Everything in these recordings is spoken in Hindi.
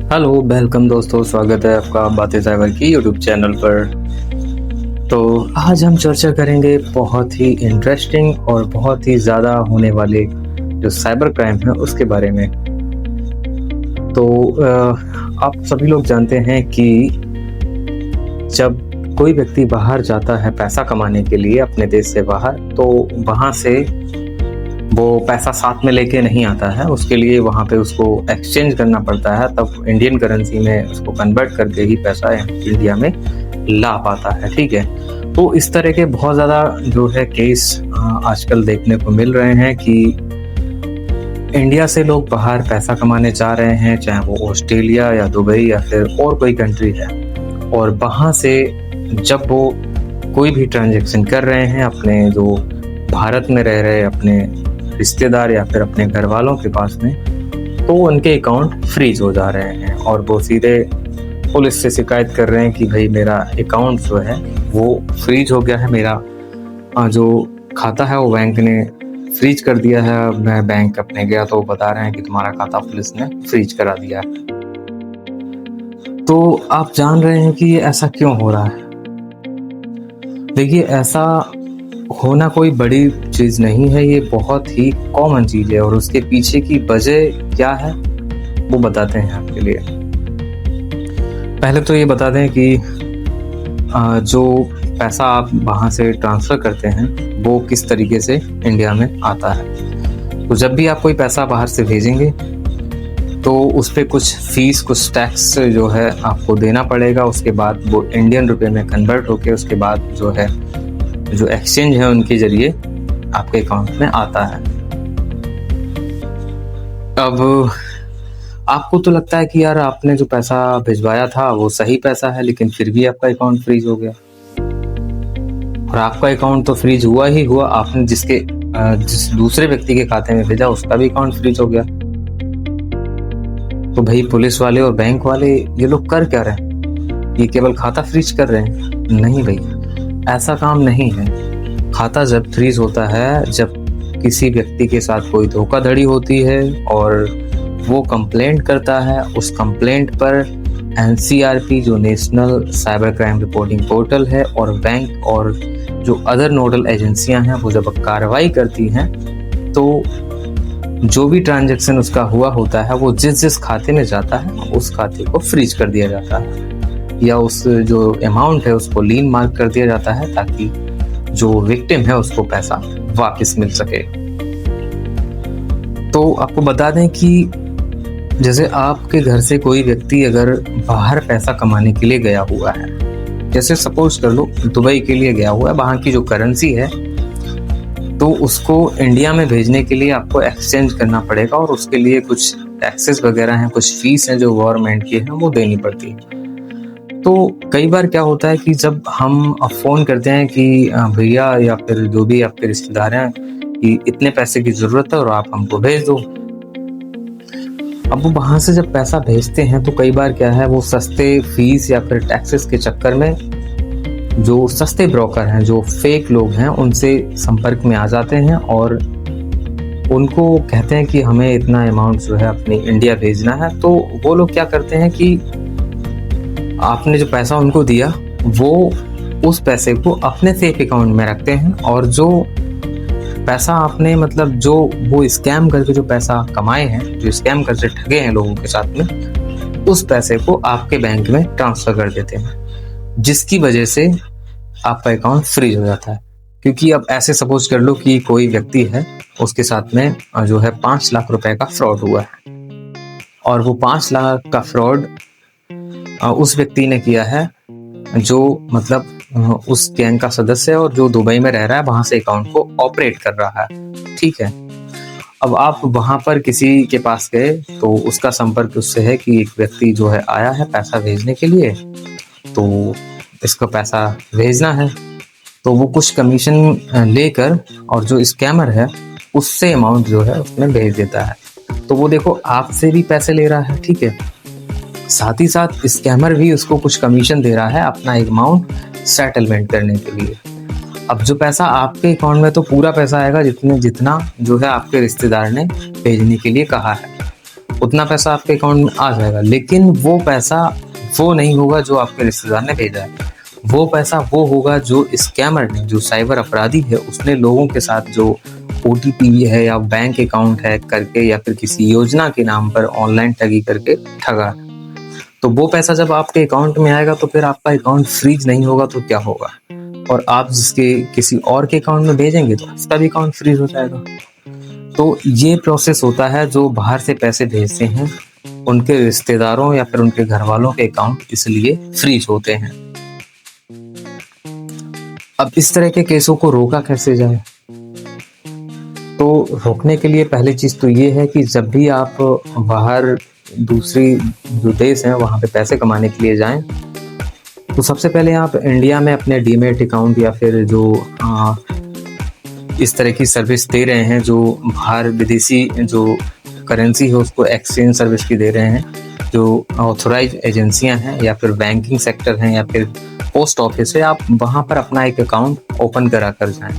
हेलो, वेलकम दोस्तों। स्वागत है आपका बातें साइबर की यूट्यूब चैनल पर। तो आज हम चर्चा करेंगे बहुत ही इंटरेस्टिंग और बहुत ही ज़्यादा होने वाले जो साइबर क्राइम है उसके बारे में। तो आप सभी लोग जानते हैं कि जब कोई व्यक्ति बाहर जाता है पैसा कमाने के लिए अपने देश से बाहर, तो वहाँ से वो पैसा साथ में लेके नहीं आता है। उसके लिए वहाँ पे उसको एक्सचेंज करना पड़ता है, तब इंडियन करेंसी में उसको कन्वर्ट करके ही पैसा इंडिया में ला पाता है। ठीक है, तो इस तरह के बहुत ज़्यादा जो है केस आजकल देखने को मिल रहे हैं कि इंडिया से लोग बाहर पैसा कमाने जा रहे हैं, चाहे वो ऑस्ट्रेलिया या दुबई या फिर और कोई कंट्री है, और वहाँ से जब वो कोई भी ट्रांजैक्शन कर रहे हैं अपने जो भारत में रह रहे अपने रिश्तेदार या फिर अपने घर वालों के पास में, तो उनके अकाउंट फ्रीज हो जा रहे हैं और वो सीधे पुलिस से शिकायत कर रहे हैं कि भाई मेरा अकाउंट जो है वो फ्रीज हो गया है, मेरा जो खाता है वो बैंक ने फ्रीज कर दिया है। मैं बैंक अपने गया तो बता रहे हैं कि तुम्हारा खाता पुलिस ने फ्रीज करा दिया है। तो आप जान रहे हैं कि ये ऐसा क्यों हो रहा है। देखिए, ऐसा होना कोई बड़ी चीज़ नहीं है, ये बहुत ही कॉमन चीज़ है और उसके पीछे की वजह क्या है वो बताते हैं आपके लिए। पहले तो ये बता दें कि जो पैसा आप वहाँ से ट्रांसफ़र करते हैं वो किस तरीके से इंडिया में आता है। तो जब भी आप कोई पैसा बाहर से भेजेंगे तो उस पर कुछ फीस, कुछ टैक्स जो है आपको देना पड़ेगा। उसके बाद वो इंडियन रुपए में कन्वर्ट होके उसके बाद जो है जो एक्सचेंज है उनके जरिए आपके अकाउंट में आता है। अब आपको तो लगता है कि यार आपने जो पैसा भिजवाया था वो सही पैसा है, लेकिन फिर भी आपका अकाउंट फ्रीज हो गया। और आपका अकाउंट तो फ्रीज हुआ ही हुआ, आपने जिस दूसरे व्यक्ति के खाते में भेजा उसका भी अकाउंट फ्रीज हो गया। तो भाई पुलिस वाले और बैंक वाले ये लोग कर क्या रहे हैं? ये केवल खाता फ्रीज कर रहे हैं? नहीं भाई, ऐसा काम नहीं है। खाता जब फ्रीज होता है जब किसी व्यक्ति के साथ कोई धोखाधड़ी होती है और वो कंप्लेंट करता है। उस कंप्लेंट पर NCRP जो national cyber crime reporting portal है और बैंक और जो अदर नोडल एजेंसियां हैं वो जब कार्रवाई करती हैं तो जो भी ट्रांजैक्शन उसका हुआ होता है वो जिस खाते में जाता है उस खाते को फ्रीज कर दिया जाता है, या उस जो अमाउंट है उसको लीन मार्क कर दिया जाता है ताकि जो विक्टिम है उसको पैसा वापस मिल सके। तो आपको बता दें कि जैसे आपके घर से कोई व्यक्ति अगर बाहर पैसा कमाने के लिए गया हुआ है, जैसे सपोज कर लो दुबई के लिए गया हुआ है, वहाँ की जो करेंसी है तो उसको इंडिया में भेजने के लिए आपको एक्सचेंज करना पड़ेगा और उसके लिए कुछ टैक्सेस वगैरह हैं, कुछ फीस हैं जो गवर्नमेंट की है वो देनी पड़ती है। तो कई बार क्या होता है कि जब हम फ़ोन करते हैं कि भैया या फिर जो भी आपके रिश्तेदार हैं कि इतने पैसे की ज़रूरत है और आप हमको भेज दो। अब वो वहाँ से जब पैसा भेजते हैं तो कई बार क्या है वो सस्ते फीस या फिर टैक्सेस के चक्कर में जो सस्ते ब्रोकर हैं, जो फेक लोग हैं, उनसे संपर्क में आ जाते हैं और उनको कहते हैं कि हमें इतना अमाउंट जो है अपनी इंडिया भेजना है। तो वो लोग क्या करते हैं कि आपने जो पैसा उनको दिया वो उस पैसे को अपने सेफ अकाउंट में रखते हैं और जो पैसा आपने मतलब जो वो स्कैम करके जो पैसा कमाए हैं, जो स्कैम करके ठगे हैं लोगों के साथ में, उस पैसे को आपके बैंक में ट्रांसफर कर देते हैं, जिसकी वजह से आपका अकाउंट फ्रीज हो जाता है। क्योंकि अब ऐसे सपोज कर लो कि कोई व्यक्ति है, उसके साथ में जो है 5 लाख रुपए का फ्रॉड हुआ है और वो 5 लाख का फ्रॉड उस व्यक्ति ने किया है जो मतलब उस गैंग का सदस्य है और जो दुबई में रह रहा है, वहां से अकाउंट को ऑपरेट कर रहा है। ठीक है, अब आप वहां पर किसी के पास गए तो उसका संपर्क उससे है कि एक व्यक्ति जो है आया है पैसा भेजने के लिए, तो इसको पैसा भेजना है। तो वो कुछ कमीशन लेकर और जो स्कैमर है उससे अमाउंट जो है उसमें भेज देता है। तो वो देखो आपसे भी पैसे ले रहा है, ठीक है, साथ ही साथ स्कैमर भी उसको कुछ कमीशन दे रहा है अपना अमाउंट सेटलमेंट करने के लिए। अब जो पैसा आपके अकाउंट में तो पूरा पैसा आएगा जितना जो है आपके रिश्तेदार ने भेजने के लिए कहा है, उतना पैसा आपके अकाउंट में आ जाएगा, लेकिन वो पैसा वो नहीं होगा जो आपके रिश्तेदार ने भेजा है। वो पैसा वो होगा जो स्कैमर ने, जो साइबर अपराधी है, उसने लोगों के साथ जो ओटीपी है या बैंक अकाउंट हैक करके या फिर किसी योजना के नाम पर ऑनलाइन ठगी करके ठगा। तो वो पैसा जब आपके अकाउंट में आएगा तो फिर आपका अकाउंट फ्रीज नहीं होगा तो क्या होगा, और आप जिसके किसी और के अकाउंट में भेजेंगे तो उसका भी अकाउंट फ्रीज हो जाएगा। तो ये प्रोसेस होता है, जो बाहर से पैसे भेजते हैं उनके रिश्तेदारों या फिर उनके घर वालों के अकाउंट इसलिए फ्रीज होते हैं। अब इस तरह के केसों को रोका कैसे जाए? तो रोकने के लिए पहली चीज तो ये है कि जब भी आप बाहर दूसरी जो देश हैं वहाँ पे पैसे कमाने के लिए जाएं, तो सबसे पहले आप इंडिया में अपने डीमैट अकाउंट या फिर जो इस तरह की सर्विस दे रहे हैं, जो बाहर विदेशी जो करेंसी है उसको एक्सचेंज सर्विस की दे रहे हैं, जो ऑथोराइज एजेंसियां हैं या फिर बैंकिंग सेक्टर हैं या फिर पोस्ट ऑफिस है, आप वहाँ पर अपना एक अकाउंट ओपन करा कर जाएं।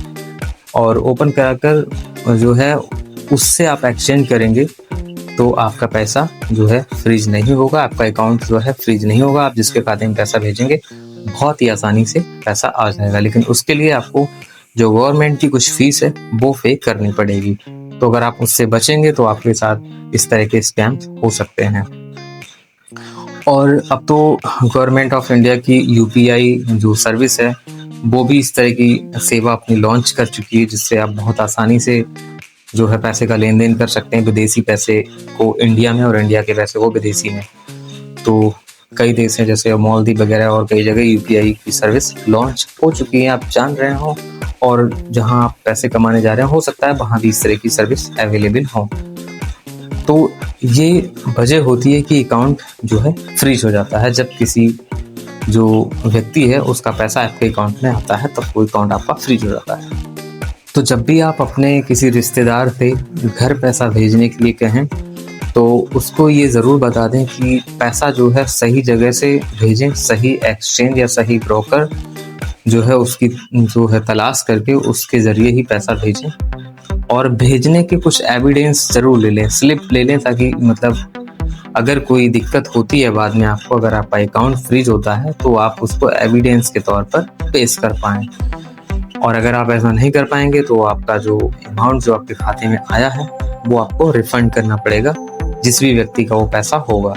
और ओपन करा कर जो है उससे आप एक्सचेंज करेंगे तो आपका पैसा जो है फ्रीज नहीं होगा, आपका अकाउंट जो है फ्रीज नहीं होगा। आप जिसके खाते में पैसा भेजेंगे बहुत ही आसानी से पैसा आ जाएगा, लेकिन उसके लिए आपको जो गवर्नमेंट की कुछ फीस है वो पे करनी पड़ेगी। तो अगर आप उससे बचेंगे तो आपके साथ इस तरह के स्कैम हो सकते हैं। और अब तो गवर्नमेंट ऑफ इंडिया की यूपीआई जो सर्विस है वो भी इस तरह की सेवा अपनी लॉन्च कर चुकी है, जिससे आप बहुत आसानी से जो है पैसे का लेन देन कर सकते हैं, विदेशी पैसे को इंडिया में और इंडिया के पैसे को विदेशी में। तो कई देश हैं जैसे मालदीव वगैरह और कई जगह यूपीआई की सर्विस लॉन्च हो चुकी है, आप जान रहे हो। और जहां आप पैसे कमाने जा रहे हैं हो सकता है वहां भी इस तरह की सर्विस अवेलेबल हो। तो ये वजह होती है कि अकाउंट जो है फ्रीज हो जाता है। जब किसी जो व्यक्ति है उसका पैसा आपके अकाउंट में आता है तब वो अकाउंट आपका फ्रीज हो जाता है। तो जब भी आप अपने किसी रिश्तेदार से घर पैसा भेजने के लिए कहें तो उसको ये ज़रूर बता दें कि पैसा जो है सही जगह से भेजें, सही एक्सचेंज या सही ब्रोकर जो है उसकी जो है तलाश करके उसके ज़रिए ही पैसा भेजें। और भेजने के कुछ एविडेंस ज़रूर ले लें, स्लिप ले लें, ताकि मतलब अगर कोई दिक्कत होती है बाद में आपको, अगर आपका अकाउंट फ्रीज होता है तो आप उसको एविडेंस के तौर पर पेश कर पाएँ। और अगर आप ऐसा नहीं कर पाएंगे तो आपका जो अमाउंट जो आपके खाते में आया है वो आपको रिफंड करना पड़ेगा, जिस भी व्यक्ति का वो पैसा होगा।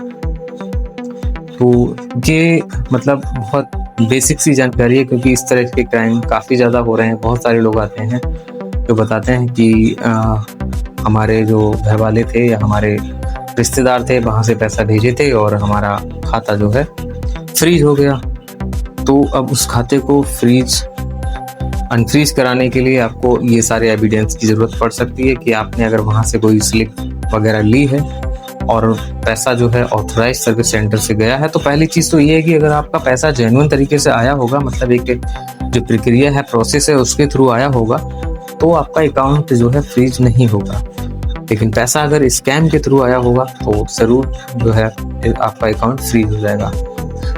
तो ये मतलब बहुत बेसिक सी जानकारी है, क्योंकि इस तरह के क्राइम काफ़ी ज़्यादा हो रहे हैं। बहुत सारे लोग आते हैं जो बताते हैं कि हमारे जो घर वाले थे या हमारे रिश्तेदार थे वहाँ से पैसा भेजे थे और हमारा खाता जो है फ्रीज हो गया। तो अब उस खाते को अनफ्रीज कराने के लिए आपको ये सारे एविडेंस की ज़रूरत पड़ सकती है कि आपने अगर वहाँ से कोई स्लिप वगैरह ली है और पैसा जो है ऑथराइज सर्विस सेंटर से गया है। तो पहली चीज़ तो ये है कि अगर आपका पैसा जेन्युइन तरीके से आया होगा, मतलब एक जो प्रक्रिया है, प्रोसेस है, उसके थ्रू आया होगा, तो आपका अकाउंट जो है फ्रीज नहीं होगा। लेकिन पैसा अगर स्कैम के थ्रू आया होगा तो ज़रूर जो है आपका अकाउंट फ्रीज हो जाएगा।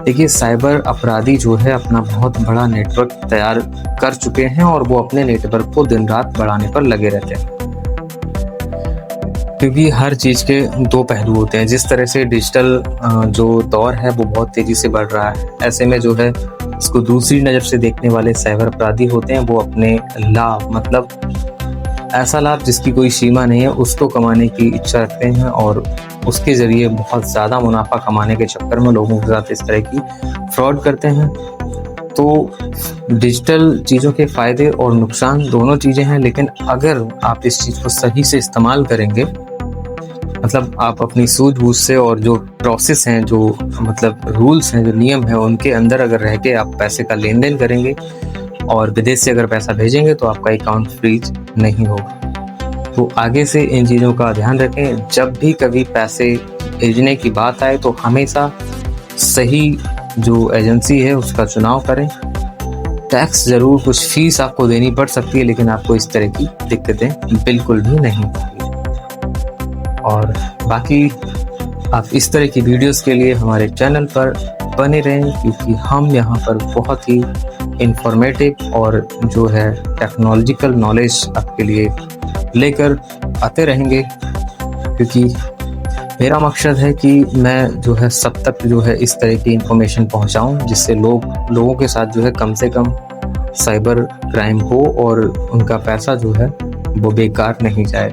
देखिए, साइबर अपराधी जो है अपना बहुत बड़ा नेटवर्क तैयार कर चुके हैं और वो अपने नेटवर्क को दिन रात बढ़ाने पर लगे रहते हैं, क्योंकि हर चीज़ के दो पहलू होते हैं। जिस तरह से डिजिटल जो दौर है वो बहुत तेज़ी से बढ़ रहा है, ऐसे में जो है इसको दूसरी नज़र से देखने वाले साइबर अपराधी होते हैं, वो अपने लाभ, मतलब ऐसा लाभ जिसकी कोई सीमा नहीं है, उसको कमाने की इच्छा रखते हैं और उसके ज़रिए बहुत ज़्यादा मुनाफा कमाने के चक्कर में लोगों के साथ इस तरह की फ्रॉड करते हैं। तो डिजिटल चीज़ों के फ़ायदे और नुकसान दोनों चीज़ें हैं, लेकिन अगर आप इस चीज़ को सही से इस्तेमाल करेंगे, मतलब आप अपनी सूझबूझ से और जो प्रोसेस हैं, जो मतलब रूल्स हैं, जो नियम हैं, उनके अंदर अगर रह के आप पैसे का लेन देन करेंगे और विदेश से अगर पैसा भेजेंगे तो आपका अकाउंट फ्रीज नहीं होगा। तो आगे से इन चीज़ों का ध्यान रखें। जब भी कभी पैसे भेजने की बात आए तो हमेशा सही जो एजेंसी है उसका चुनाव करें। टैक्स ज़रूर, कुछ फीस आपको देनी पड़ सकती है, लेकिन आपको इस तरह की दिक्कतें बिल्कुल भी नहीं होंगी। और बाकी आप इस तरह की वीडियोस के लिए हमारे चैनल पर बने रहें, क्योंकि हम यहाँ पर बहुत ही इंफॉर्मेटिव और जो है टेक्नोलॉजिकल नॉलेज आपके लिए लेकर आते रहेंगे, क्योंकि मेरा मकसद है कि मैं जो है सब तक जो है इस तरह की इंफॉर्मेशन पहुंचाऊं, जिससे लोगों के साथ जो है कम से कम साइबर क्राइम हो और उनका पैसा जो है वो बेकार नहीं जाए।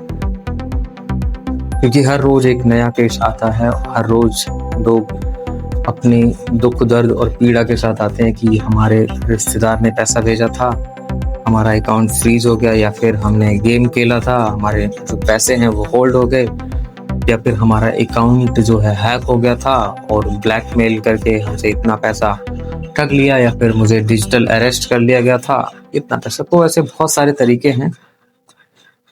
क्योंकि हर रोज़ एक नया केस आता है, हर रोज़ लोग अपने दुख दर्द और पीड़ा के साथ आते हैं कि हमारे रिश्तेदार ने पैसा भेजा था, हमारा अकाउंट फ्रीज हो गया, या फिर हमने गेम खेला था, हमारे जो पैसे हैं वो होल्ड हो गए, या फिर हमारा अकाउंट जो है हैक हो गया था और ब्लैकमेल करके हमसे इतना पैसा ठग लिया, या फिर मुझे डिजिटल अरेस्ट कर लिया गया था इतना पैसा। तो ऐसे बहुत सारे तरीके हैं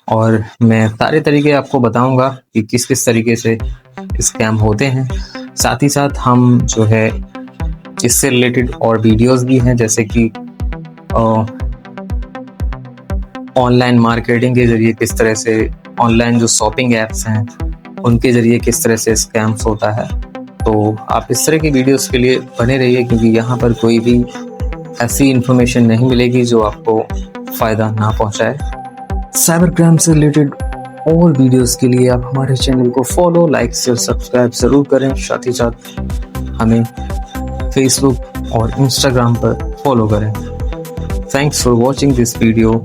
और मैं सारे तरीके आपको बताऊंगा कि किस किस तरीके से स्कैम होते हैं। साथ ही साथ हम जो है इससे रिलेटेड और वीडियोस भी हैं, जैसे कि ऑनलाइन मार्केटिंग के जरिए किस तरह से, ऑनलाइन जो शॉपिंग एप्स हैं उनके जरिए किस तरह से स्कैम्स होता है। तो आप इस तरह की वीडियोस के लिए बने रहिए, क्योंकि यहाँ पर कोई भी ऐसी इंफॉर्मेशन नहीं मिलेगी जो आपको फ़ायदा ना पहुँचाए। साइबर क्राइम से रिलेटेड और वीडियोस के लिए आप हमारे चैनल को फॉलो, लाइक, शेयर, सब्सक्राइब ज़रूर करें। साथ ही साथ हमें फेसबुक और इंस्टाग्राम पर फॉलो करें। Thanks for watching this video.